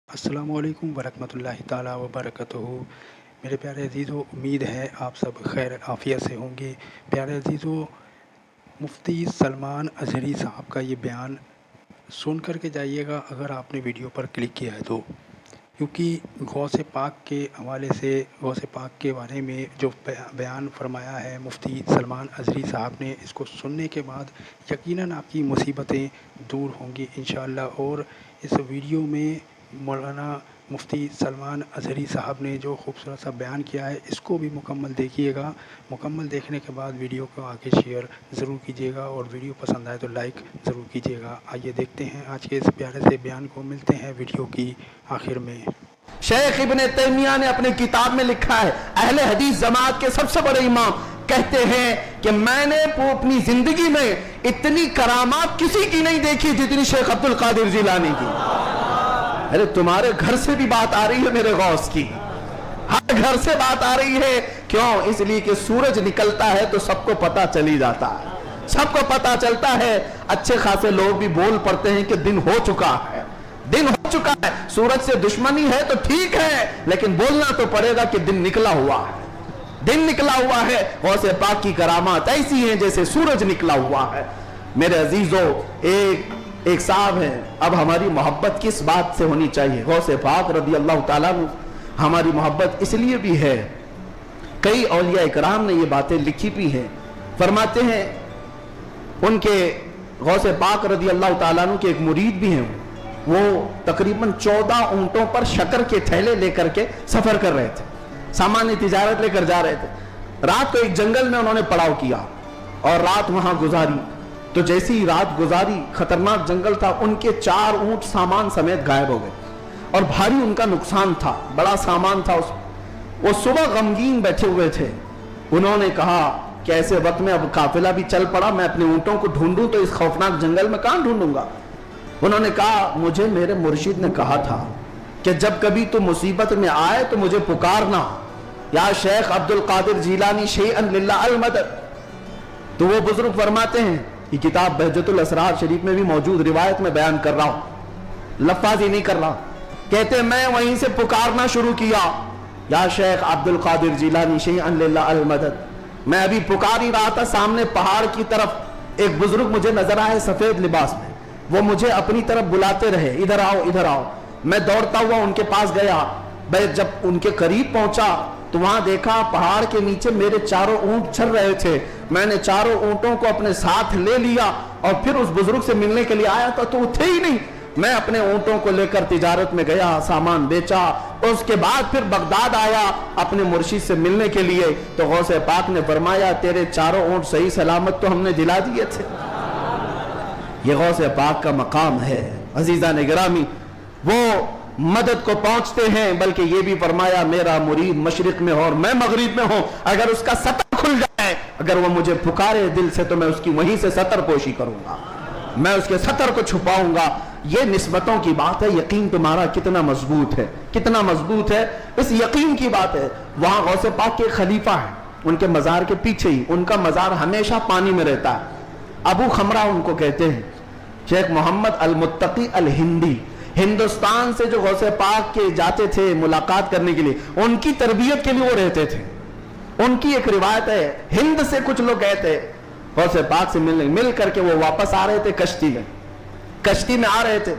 السلام علیکم ورحمۃ اللہ تعالیٰ وبرکاتہ۔ میرے پیارے عزیزو، امید ہے آپ سب خیر عافیت سے ہوں گے۔ پیارے عزیزو، مفتی سلمان اظہری صاحب کا یہ بیان سن کر کے جائیے گا اگر آپ نے ویڈیو پر کلک کیا ہے تو، کیونکہ غوث پاک کے حوالے سے غوث پاک کے بارے میں جو بیان فرمایا ہے مفتی سلمان اظہری صاحب نے، اس کو سننے کے بعد یقیناً آپ کی مصیبتیں دور ہوں گی انشاءاللہ۔ اور اس ویڈیو میں مولانا مفتی سلمان اظہری صاحب نے جو خوبصورت سا بیان کیا ہے، اس کو بھی مکمل دیکھیے گا۔ مکمل دیکھنے کے بعد ویڈیو کو آگے شیئر ضرور کیجیے گا، اور ویڈیو پسند آئے تو لائک ضرور کیجیے گا۔ آئیے دیکھتے ہیں آج کے اس پیارے سے بیان کو، ملتے ہیں ویڈیو کی آخر میں۔ شیخ ابن تیمیہ نے اپنی کتاب میں لکھا ہے، اہل حدیث جماعت کے سب سے بڑے امام کہتے ہیں کہ میں نے اپنی زندگی میں اتنی کرامات کسی کی نہیں دیکھی جتنی شیخ عبد القادر جیلانی کی۔ ارے تمہارے گھر سے بھی بات آ رہی ہے میرے غوث کی، ہر گھر سے بات آ رہی ہے۔ کیوں؟ اس لیے کہ سورج نکلتا ہے تو سب کو پتہ چلی جاتا ہے، سب کو پتہ چلتا ہے۔ اچھے خاصے لوگ بھی بول پڑتے ہیں کہ دن ہو چکا ہے، دن ہو چکا ہے۔ سورج سے دشمنی ہے تو ٹھیک ہے، لیکن بولنا تو پڑے گا کہ دن نکلا ہوا ہے، دن نکلا ہوا ہے۔ غوث پاک کی کرامات ایسی ہیں جیسے سورج نکلا ہوا ہے۔ میرے عزیزو، ایک صاحب ہیں، اب ہماری محبت کس بات سے ہونی چاہیے؟ غوث پاک رضی اللہ تعالیٰ عنہ ہماری محبت اس لیے بھی ہے، کئی اولیاء اکرام نے یہ باتیں لکھی بھی ہیں، فرماتے ہیں ان کے غوث پاک رضی اللہ تعالیٰ عنہ کے ایک مرید بھی ہیں، وہ تقریباً 14 اونٹوں پر شکر کے تھیلے لے کر کے سفر کر رہے تھے، سامان تجارت لے کر جا رہے تھے۔ رات کو ایک جنگل میں انہوں نے پڑاؤ کیا اور رات وہاں گزاری، تو جیسی ہی رات گزاری، خطرناک جنگل تھا، ان کے 4 اونٹ سامان سمیت غائب ہو گئے اور بھاری ان کا نقصان تھا، بڑا سامان تھا اس۔ وہ صبح غمگین بیٹھے ہوئے تھے، انہوں نے کہا کہ ایسے وقت میں اب قافلہ بھی چل پڑا، میں اپنے اونٹوں کو ڈھونڈوں تو اس خوفناک جنگل میں کہاں ڈھونڈوں گا؟ انہوں نے کہا مجھے میرے مرشد نے کہا تھا کہ جب کبھی تو مصیبت میں آئے تو مجھے پکارنا، یا شیخ عبد القادر جیلانی شیئا للہ المدد۔ تو وہ بزرگ فرماتے ہیں، یہ کتاب بہجت الاسرار شریف میں بھی موجود روایت میں بیان کر رہا ہوں، لفاظی نہیں کر رہا، کہتے ہیں میں وہیں سے پکارنا شروع کیا، یا شیخ عبد القادر جیلانی شیئا للہ المدد۔ میں ابھی پکار ہی رہا تھا، سامنے پہاڑ کی طرف ایک بزرگ مجھے نظر آئے سفید لباس میں، وہ مجھے اپنی طرف بلاتے رہے، ادھر آؤ ادھر آؤ۔ میں دوڑتا ہوا ان کے پاس گیا، جب ان کے قریب پہنچا تو وہاں دیکھا پہاڑ کے نیچے میرے 4 اونٹ چل رہے تھے۔ میں نے 4 اونٹوں کو اپنے ساتھ لے لیا اور پھر اس بزرگ سے ملنے کے لیے آیا تھا تو وہ تھے ہی نہیں۔ میں اپنے اونٹوں کو لے کر تجارت میں گیا، سامان بیچا، اس کے بعد پھر بغداد آیا اپنے مرشد سے ملنے کے لیے، تو غوث پاک نے فرمایا تیرے 4 اونٹ صحیح سلامت تو ہم نے دلا دیے تھے۔ یہ غوث پاک کا مقام ہے عزیزان گرامی، وہ مدد کو پہنچتے ہیں، بلکہ یہ بھی فرمایا میرا مرید مشرق میں ہو اور میں مغرب میں ہوں، اگر اس کا سطر کھل جائے، اگر وہ مجھے پکارے دل سے تو میں اس کی وہیں سے سطر پوشی کروں گا، میں اس کے سطر کو چھپاؤں گا۔ یہ نسبتوں کی بات ہے، یقین تمہارا کتنا مضبوط ہے، کتنا مضبوط ہے، اس یقین کی بات ہے۔ وہاں غوث پاک کے خلیفہ ہیں، ان کے مزار کے پیچھے ہی، ان کا مزار ہمیشہ پانی میں رہتا ہے، ابو خمرہ ان کو کہتے ہیں، شیخ محمد المتقی الہندی، ہندوستان سے جو غوث پاک کے جاتے تھے ملاقات کرنے کے لیے، ان کی تربیت کے لیے وہ رہتے تھے۔ ان کی ایک روایت ہے، ہند سے کچھ لوگ گئے تھے غوث پاک سے ملنے، مل کر کے وہ واپس آ رہے تھے کشتی میں آ رہے تھے،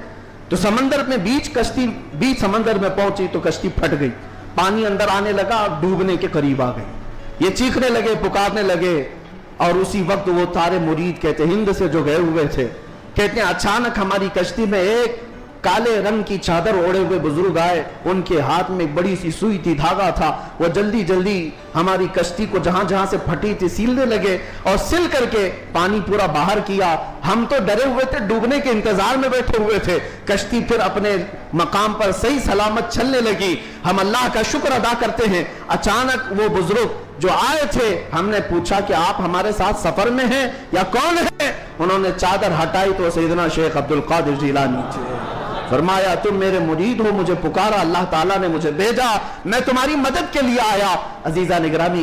تو سمندر میں بیچ سمندر میں پہنچی تو کشتی پھٹ گئی، پانی اندر آنے لگا، ڈوبنے کے قریب آ گئی، یہ چیخنے لگے، پکارنے لگے، اور اسی وقت وہ سارے مرید کہتے ہند سے جو گئے ہوئے تھے، کہتے ہیں اچانک ہماری کشتی میں ایک کالے رنگ کی چادر اوڑے ہوئے بزرگ آئے، ان کے ہاتھ میں ایک بڑی سی سوئی تھی، دھاگا تھا، وہ جلدی جلدی ہماری کشتی کو جہاں جہاں سے پھٹی تھی سیلنے لگے، اور سل کر کے پانی پورا باہر کیا۔ ہم تو ڈرے ہوئے تھے، ڈوبنے کے انتظار میں بیٹھے ہوئے تھے، کشتی پھر اپنے مقام پر صحیح سلامت چلنے لگی، ہم اللہ کا شکر ادا کرتے ہیں۔ اچانک وہ بزرگ جو آئے تھے، ہم نے پوچھا کہ آپ ہمارے ساتھ سفر میں ہیں یا کون ہیں؟ انہوں نے چادر ہٹائی تو سیدنا شیخ عبد القادر جیلانی تھے۔ فرمایا تم میرے مرید ہو، مجھے پکارا، اللہ تعالیٰ نے مجھے بھیجا، میں تمہاری مدد کے لیے آیا۔ عزیزان گرامی،